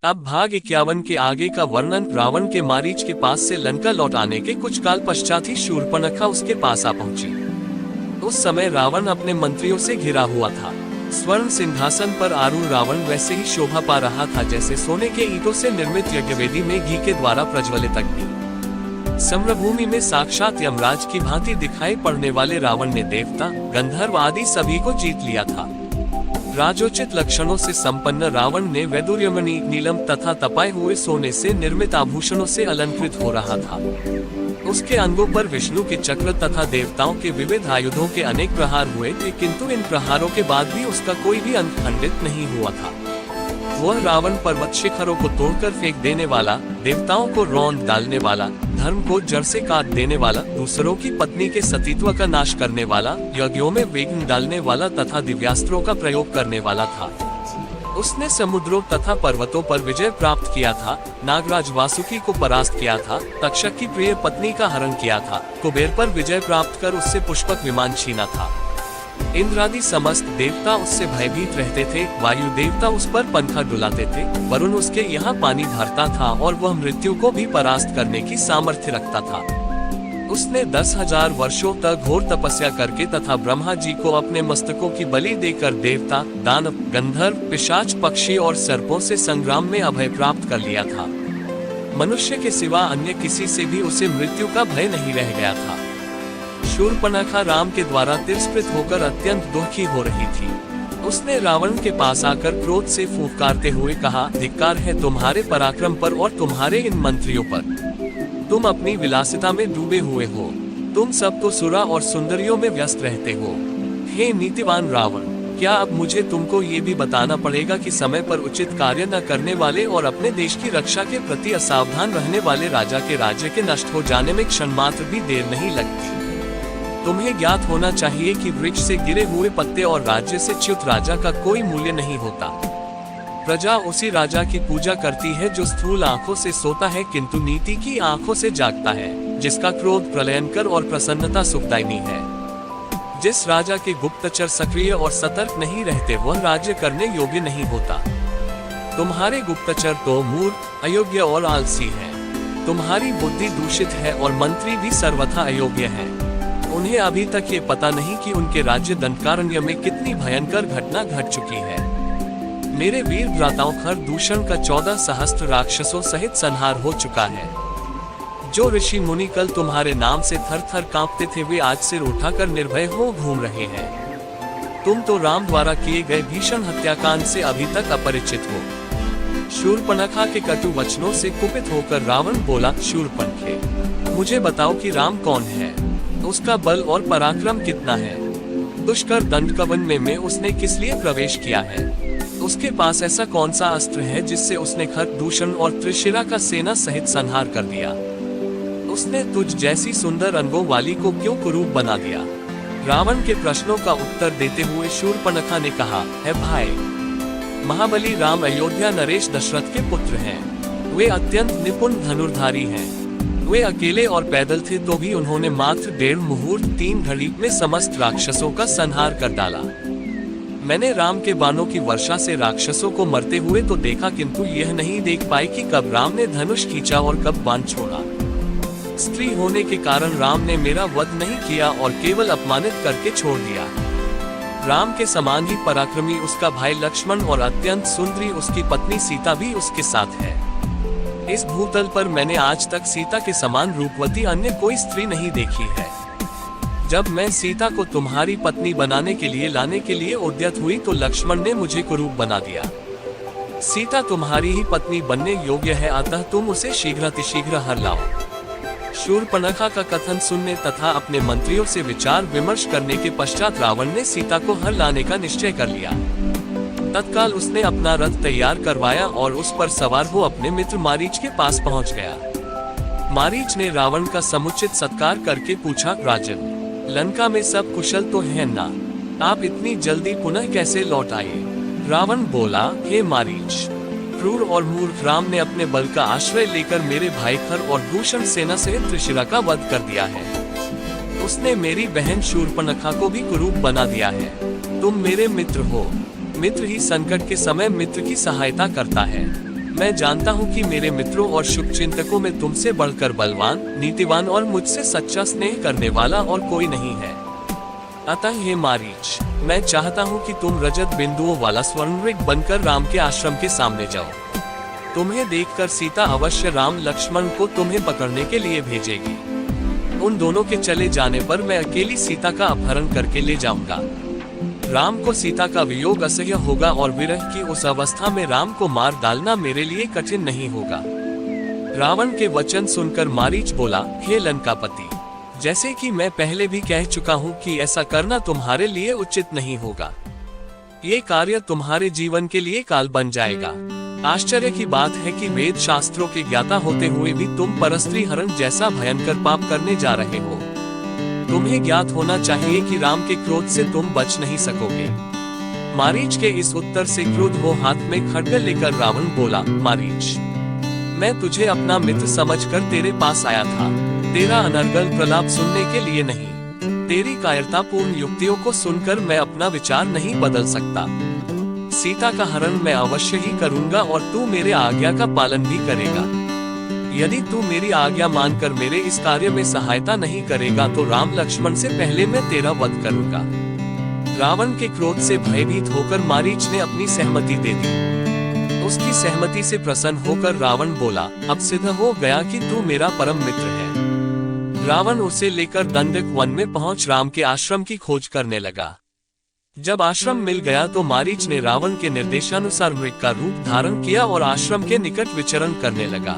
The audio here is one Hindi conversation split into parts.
अब भाग 51 के आगे का वर्णन। रावण के मारीच के पास से लंका लौट आने के कुछ काल पश्चात ही शूर्पणखा उसके पास आ पहुंची। उस समय रावण अपने मंत्रियों से घिरा हुआ था। स्वर्ण सिंहासन पर आरूढ़ रावण वैसे ही शोभा पा रहा था जैसे सोने के ईंटों से निर्मित यज्ञवेदी में घी के द्वारा प्रज्वलित अग्नि। सम्रभूमि में साक्षात यमराज की भांति दिखाई पड़ने वाले रावण ने देवता, गंधर्व आदि सभी को जीत लिया था। राजोचित लक्षणों से संपन्न रावण ने वैदुर्यमणि, नीलम तथा तपाए हुए सोने से निर्मित आभूषणों से अलंकृत हो रहा था। उसके अंगों पर विष्णु के चक्र तथा देवताओं के विविध आयुधों के अनेक प्रहार हुए थे, किंतु इन प्रहारों के बाद भी उसका कोई भी अंग खंडित नहीं हुआ था। वह रावण पर्वत शिखरों को तोड़कर फेंक देने वाला, देवताओं को रौंद डालने वाला, धर्म को जड़ से काट देने वाला, दूसरों की पत्नी के सतीत्व का नाश करने वाला, यज्ञों में विघ्न डालने वाला तथा दिव्यास्त्रों का प्रयोग करने वाला था। उसने समुद्रों तथा पर्वतों पर विजय प्राप्त किया था, नागराज वासुकी को परास्त किया था, तक्षक की प्रिय पत्नी का हरण किया था, कुबेर पर विजय प्राप्त कर उससे पुष्पक विमान छीना था। इंद्रादि समस्त देवता उससे भयभीत रहते थे, वायु देवता उस पर पंखा डुलाते थे, वरुण उसके यहाँ पानी भरता था और वह मृत्यु को भी परास्त करने की सामर्थ्य रखता था। उसने 10,000 वर्षों तक घोर तपस्या करके तथा ब्रह्मा जी को अपने मस्तकों की बलि देकर देवता, दानव, गंधर्व, पिशाच, पक्षी और सर्पों से संग्राम में अभय प्राप्त कर लिया था। मनुष्य के सिवा अन्य किसी से भी उसे मृत्यु का भय नहीं रह गया था। शूर्पणखा राम के द्वारा तिरस्कृत होकर अत्यंत दुखी हो रही थी। उसने रावण के पास आकर क्रोध से फूंकारते हुए कहा, धिक्कार है तुम्हारे पराक्रम पर और तुम्हारे इन मंत्रियों पर। तुम अपनी विलासिता में डूबे हुए हो। तुम सब तो सुरा और सुंदरियों में व्यस्त रहते हो। हे नीतिवान रावण, क्या अब मुझे तुमको ये भी बताना पड़ेगा कि समय पर उचित कार्य न करने वाले और अपने देश की रक्षा के प्रति असावधान रहने वाले राजा के राज्य के नष्ट हो जाने में क्षण मात्र भी देर नहीं लगती। तुम्हें ज्ञात होना चाहिए कि वृक्ष से गिरे हुए पत्ते और राज्य से च्युत राजा का कोई मूल्य नहीं होता। प्रजा उसी राजा की पूजा करती है जो स्थूल आंखों से सोता है किंतु नीति की आंखों से जागता है, जिसका क्रोध प्रलयंकर और प्रसन्नता सुखदायिनी है। जिस राजा के गुप्तचर सक्रिय और सतर्क नहीं रहते वह राज्य करने योग्य नहीं होता। तुम्हारे गुप्तचर तो मूर्ख, अयोग्य और आलसी हैं। तुम्हारी बुद्धि दूषित है और मंत्री भी सर्वथा अयोग्य हैं। उन्हें अभी तक ये पता नहीं कि उनके राज्य दंडकारण्य में कितनी भयंकर घटना घट चुकी है। मेरे वीर भ्राताओं खरदूषण का 14 सहस्त्र राक्षसों सहित संहार हो चुका है। जो ऋषि मुनि कल तुम्हारे नाम से थर थर कांपते थे वे आज सिर उठाकर निर्भय हो घूम रहे हैं। तुम तो राम द्वारा किए गए भीषण हत्याकांड से अभी तक अपरिचित हो। शूर्पणखा के कटु वचनों से कुपित होकर रावण बोला, शूर्पणखे, मुझे बताओ कि राम कौन है, उसका बल और पराक्रम कितना है, दुष्कर दंडकवन में उसने किस लिए प्रवेश किया है, उसके पास ऐसा कौन सा अस्त्र है जिससे उसने खरदूषण और त्रिशिरा का सेना सहित संहार कर दिया। उसने तुझ जैसी सुंदर अंगों वाली को क्यों कुरूप बना दिया। रावण के प्रश्नों का उत्तर देते हुए शूर्पणखा ने कहा, है भाई, महाबली राम अयोध्या नरेश दशरथ के पुत्र हैं। वे अत्यंत निपुण धनुर्धारी हैं। वे अकेले और पैदल थे तो भी उन्होंने मात्र 1.5 मुहूर्त 3 घड़ी में समस्त राक्षसों का संहार कर डाला। मैंने राम के बाणों की वर्षा से राक्षसों को मरते हुए तो देखा किंतु यह नहीं देख पाई कि कब राम ने धनुष खींचा और कब बाण छोड़ा। स्त्री होने के कारण राम ने मेरा वध नहीं किया और केवल अपमानित करके छोड़ दिया। राम के समान ही पराक्रमी उसका भाई लक्ष्मण और अत्यंत सुंदरी उसकी पत्नी सीता भी उसके साथ है। इस भूतल पर मैंने आज तक सीता के समान रूपवती अन्य कोई स्त्री नहीं देखी है। जब मैं सीता को तुम्हारी पत्नी बनाने के लिए लाने के लिए उद्यत हुई तो लक्ष्मण ने मुझे कुरूप बना दिया। सीता तुम्हारी ही पत्नी बनने योग्य है, अतः तुम उसे शीघ्रातिशीघ्र हर लाओ। शूर्पणखा का कथन सुनने तथा अपने मंत्रियों से विचार विमर्श करने के पश्चात रावण ने सीता को हर लाने का निश्चय कर लिया। तत्काल उसने अपना रथ तैयार करवाया और उस पर सवार हो अपने मित्र मारीच के पास पहुंच गया। मारीच ने रावण का समुचित सत्कार करके पूछा, राजन, लंका में सब कुशल तो है ना? आप इतनी जल्दी पुनः कैसे लौट आए? रावण बोला, हे मारीच, क्रूर और मूर्ख राम ने अपने बल का आश्रय लेकर मेरे भाई खर और दूषण सेना सहित त्रिशिरा का वध कर दिया है। उसने मेरी बहन शूर्पणखा को भी कुरूप बना दिया है। तुम मेरे मित्र हो। मित्र ही संकट के समय मित्र की सहायता करता है। मैं जानता हूँ कि मेरे मित्रों और शुभचिंतकों में तुमसे बढ़कर बलवान, नीतिवान और मुझसे सच्चा स्नेह करने वाला और कोई नहीं है। अतः हे मारीच, मैं चाहता हूँ कि तुम रजत बिंदुओं वाला स्वर्णमृग बनकर राम के आश्रम के सामने जाओ। तुम्हें देखकर सीता अवश्य राम लक्ष्मण को तुम्हें पकड़ने के लिए भेजेगी। उन दोनों के चले जाने पर मैं अकेली सीता का अपहरण करके ले जाऊंगा। राम को सीता का वियोग असह्य होगा और विरह की उस अवस्था में राम को मार डालना मेरे लिए कठिन नहीं होगा। रावण के वचन सुनकर मारीच बोला, हे लंकापति, जैसे कि मैं पहले भी कह चुका हूँ कि ऐसा करना तुम्हारे लिए उचित नहीं होगा। ये कार्य तुम्हारे जीवन के लिए काल बन जाएगा। आश्चर्य की बात है कि वेद शास्त्रों के ज्ञाता होते हुए भी तुम परस्त्री हरण जैसा भयंकर पाप करने जा रहे हो। तुम्हें ज्ञात होना चाहिए कि राम के क्रोध से तुम बच नहीं सकोगे। मारीच के इस उत्तर से क्रोध हो हाथ में खड्ग लेकर रावण बोला, मारीच, मैं तुझे अपना मित्र समझकर तेरे पास आया था, तेरा अनर्गल प्रलाप सुनने के लिए नहीं। तेरी कायरतापूर्ण युक्तियों को सुनकर मैं अपना विचार नहीं बदल सकता। सीता का हरण मैं अवश्य ही करूंगा और तू मेरे आज्ञा का पालन भी करेगा। यदि तू मेरी आज्ञा मानकर मेरे इस कार्य में सहायता नहीं करेगा तो राम लक्ष्मण से पहले मैं तेरा वध करूंगा। रावण के क्रोध से भयभीत होकर मारीच ने अपनी सहमति दे दी। उसकी सहमति से प्रसन्न होकर रावण बोला, अब सिद्ध हो गया कि तू मेरा परम मित्र है। रावण उसे लेकर दंडक वन में पहुंच राम के आश्रम की खोज करने लगा। जब आश्रम मिल गया तो मारीच ने रावण के निर्देशानुसार मृग का रूप धारण किया और आश्रम के निकट विचरण करने लगा।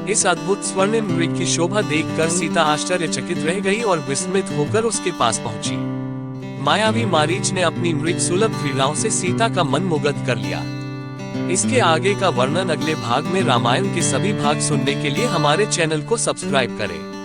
इस अद्भुत स्वर्णिम मृग की शोभा देखकर सीता आश्चर्यचकित रह गई और विस्मित होकर उसके पास पहुंची। मायावी मारीच ने अपनी मृग सुलभ क्रीड़ाओं से सीता का मन मुग्ध कर लिया। इसके आगे का वर्णन अगले भाग में। रामायण के सभी भाग सुनने के लिए हमारे चैनल को सब्सक्राइब करें।